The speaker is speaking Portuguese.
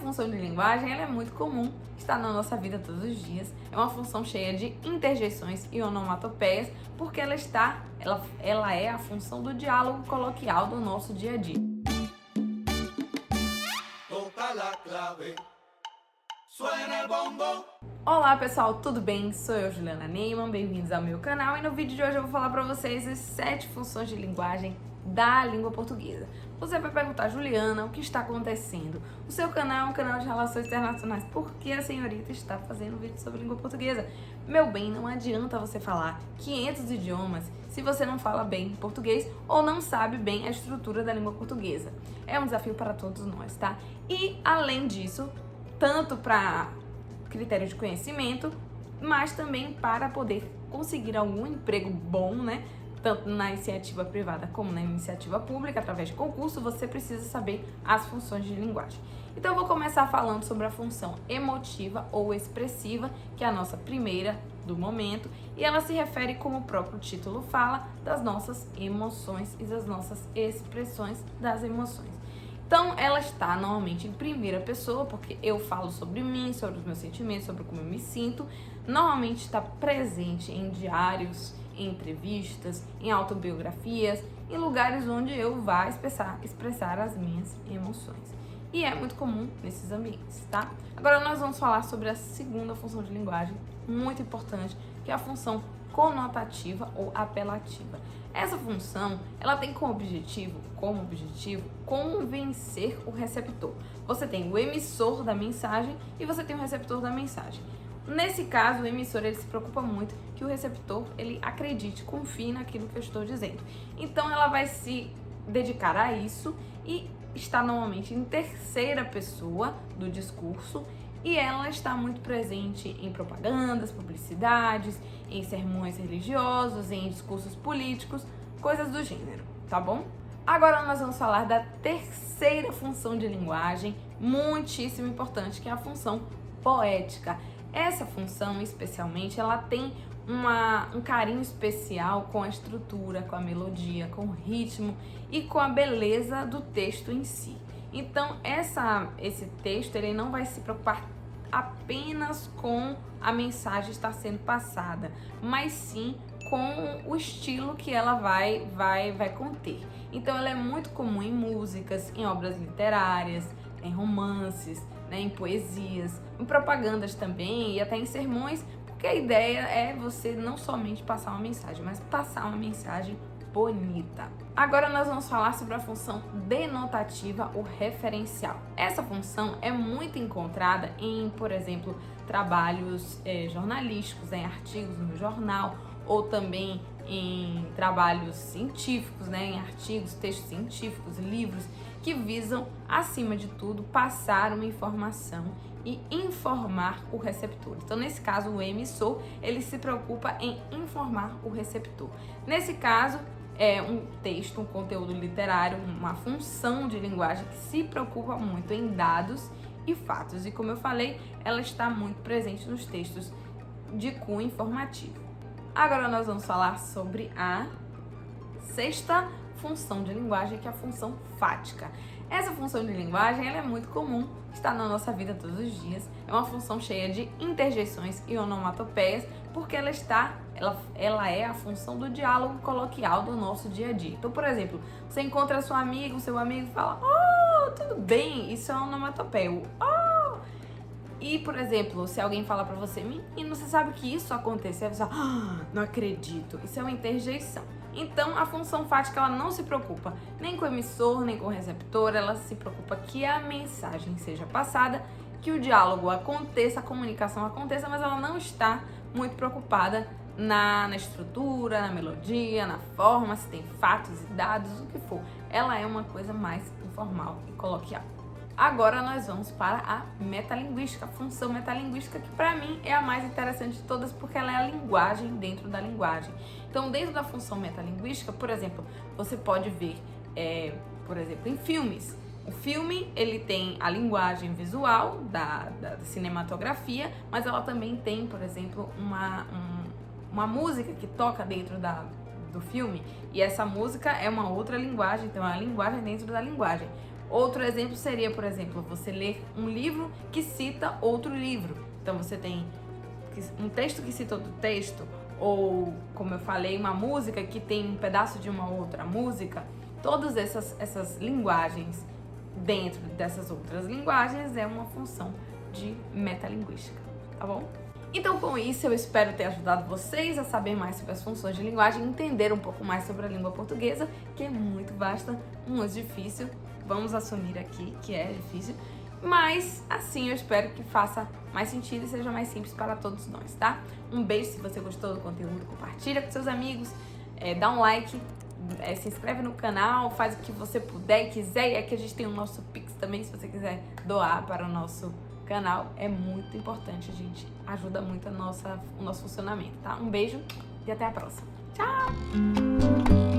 função de linguagem ela é muito comum, está na nossa vida todos os dias. É uma função cheia de interjeições e onomatopeias, porque ela é a função do diálogo coloquial do nosso dia a dia. Olá pessoal, tudo bem? Sou eu, Juliana Neyman, bem-vindos ao meu canal e no vídeo de hoje eu vou falar para vocês as 7 funções de linguagem da língua portuguesa. Você vai perguntar, Juliana, o que está acontecendo? O seu canal é um canal de relações internacionais, por que a senhorita está fazendo vídeo sobre língua portuguesa? Meu bem, não adianta você falar 500 idiomas se você não fala bem português ou não sabe bem a estrutura da língua portuguesa. É um desafio para todos nós, tá? E além disso, tanto para critério de conhecimento, mas também para poder conseguir algum emprego bom, né? Tanto na iniciativa privada como na iniciativa pública, através de concurso, você precisa saber as funções de linguagem. Então eu vou começar falando sobre a função emotiva ou expressiva, que é a nossa primeira do momento, e ela se refere, como o próprio título fala, das nossas emoções e das nossas expressões das emoções. Então, ela está normalmente em primeira pessoa, porque eu falo sobre mim, sobre os meus sentimentos, sobre como eu me sinto. Normalmente está presente em diários, em entrevistas, em autobiografias, em lugares onde eu vá expressar as minhas emoções. E é muito comum nesses ambientes, tá? Agora nós vamos falar sobre a segunda função de linguagem, muito importante, que é a função conotativa ou apelativa. Essa função, ela tem como objetivo convencer o receptor. Você tem o emissor da mensagem e você tem o receptor da mensagem. Nesse caso, o emissor ele se preocupa muito que o receptor ele acredite, confie naquilo que eu estou dizendo. Então, ela vai se dedicar a isso e está normalmente em terceira pessoa do discurso. E ela está muito presente em propagandas, publicidades, em sermões religiosos, em discursos políticos, coisas do gênero, tá bom? Agora nós vamos falar da terceira função de linguagem, muitíssimo importante, que é a função poética. Essa função, especialmente, ela tem um carinho especial com a estrutura, com a melodia, com o ritmo e com a beleza do texto em si. Então, esse texto ele não vai se preocupar apenas com a mensagem estar sendo passada, mas sim com o estilo que ela vai conter. Então, ela é muito comum em músicas, em obras literárias, em romances, né, em poesias, em propagandas também e até em sermões, porque a ideia é você não somente passar uma mensagem, mas passar uma mensagem bonita. Agora nós vamos falar sobre a função denotativa ou referencial. Essa função é muito encontrada em, por exemplo, trabalhos jornalísticos, em artigos no jornal, ou também em trabalhos científicos, né, em artigos, textos científicos, livros, que visam, acima de tudo, passar uma informação e informar o receptor. Então, nesse caso, o emissor, ele se preocupa em informar o receptor. Nesse caso, é um texto, um conteúdo literário, uma função de linguagem que se preocupa muito em dados e fatos. E como eu falei, ela está muito presente nos textos de cunho informativo. Agora nós vamos falar sobre a sexta função de linguagem, que é a função fática. Essa função de linguagem ela é muito comum, está na nossa vida todos os dias. É uma função cheia de interjeições e onomatopeias, porque ela é a função do diálogo coloquial do nosso dia a dia. Então, por exemplo, você encontra seu amigo e fala, oh, tudo bem? Isso é onomatopeia. Oh! E, por exemplo, se alguém fala pra você, menino, você sabe que isso aconteceu? Você fala, não acredito. Isso é uma interjeição. Então, a função fática, ela não se preocupa nem com o emissor, nem com o receptor, ela se preocupa que a mensagem seja passada, que o diálogo aconteça, a comunicação aconteça, mas ela não está muito preocupada na estrutura, na melodia, na forma, se tem fatos e dados, o que for. Ela é uma coisa mais informal e coloquial. Agora nós vamos para a metalinguística, a função metalinguística, que para mim é a mais interessante de todas, porque ela é a linguagem dentro da linguagem. Então, dentro da função metalinguística, por exemplo, você pode ver, por exemplo, em filmes. O filme, ele tem a linguagem visual da cinematografia, mas ela também tem, por exemplo, uma música que toca dentro do filme, e essa música é uma outra linguagem, então é a linguagem dentro da linguagem. Outro exemplo seria, por exemplo, você ler um livro que cita outro livro. Então você tem um texto que cita outro texto, ou, como eu falei, uma música que tem um pedaço de uma outra música. Todas essas linguagens dentro dessas outras linguagens é uma função de metalinguística, tá bom? Então, com isso, eu espero ter ajudado vocês a saber mais sobre as funções de linguagem, entender um pouco mais sobre a língua portuguesa, que é muito vasta, muito difícil. Vamos assumir aqui que é difícil, mas assim eu espero que faça mais sentido e seja mais simples para todos nós, tá? Um beijo, se você gostou do conteúdo, compartilha com seus amigos, dá um like, se inscreve no canal, faz o que você puder e quiser. E aqui a gente tem o nosso Pix também, se você quiser doar para o nosso canal. É muito importante, gente. Ajuda muito o nosso funcionamento, tá? Um beijo e até a próxima. Tchau!